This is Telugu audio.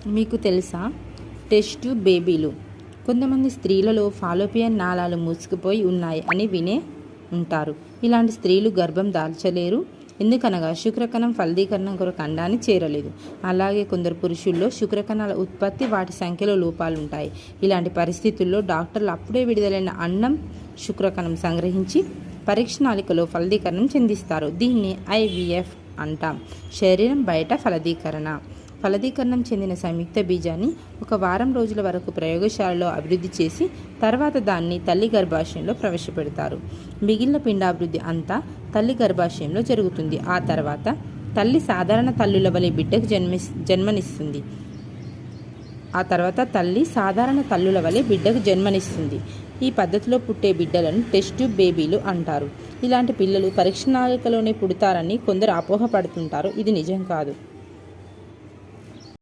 మీకు తెలుసా? టెస్ట్ ట్యూబ్ బేబీలు. కొంతమంది స్త్రీలలో ఫాలోపియన్ నాళాలు మూసుకుపోయి ఉన్నాయి అని వినే ఉంటారు. ఇలాంటి స్త్రీలు గర్భం దాల్చలేరు, ఎందుకనగా శుక్రకణం ఫలదీకరణం కొరకు అండాన్ని చేరలేదు. అలాగే కొందరు పురుషుల్లో శుక్రకణాల ఉత్పత్తి, వాటి సంఖ్యలో లోపాలుంటాయి. ఇలాంటి పరిస్థితుల్లో డాక్టర్లు అప్పుడే విడుదలైన అండం శుక్రకణం సంగ్రహించి పరీక్ష నాళికలో ఫలదీకరణం చెందిస్తారు. దీన్ని IVF అంటాం. శరీరం బయట ఫలదీకరణం చెందిన సంయుక్త బీజాన్ని 1 వారం రోజుల వరకు ప్రయోగశాలలో అభివృద్ధి చేసి తర్వాత దాన్ని తల్లి గర్భాశయంలో ప్రవేశపెడతారు. మిగిలిన పిండాభివృద్ధి అంతా తల్లి గర్భాశయంలో జరుగుతుంది. ఆ తర్వాత తల్లి సాధారణ తల్లుల వలె బిడ్డకు జన్మనిస్తుంది. ఈ పద్ధతిలో పుట్టే బిడ్డలను టెస్ట్ ట్యూబ్ బేబీలు అంటారు. ఇలాంటి పిల్లలు పరీక్ష నాళికలోనే పుడతారని కొందరు అపోహపడుతుంటారు. ఇది నిజం కాదు.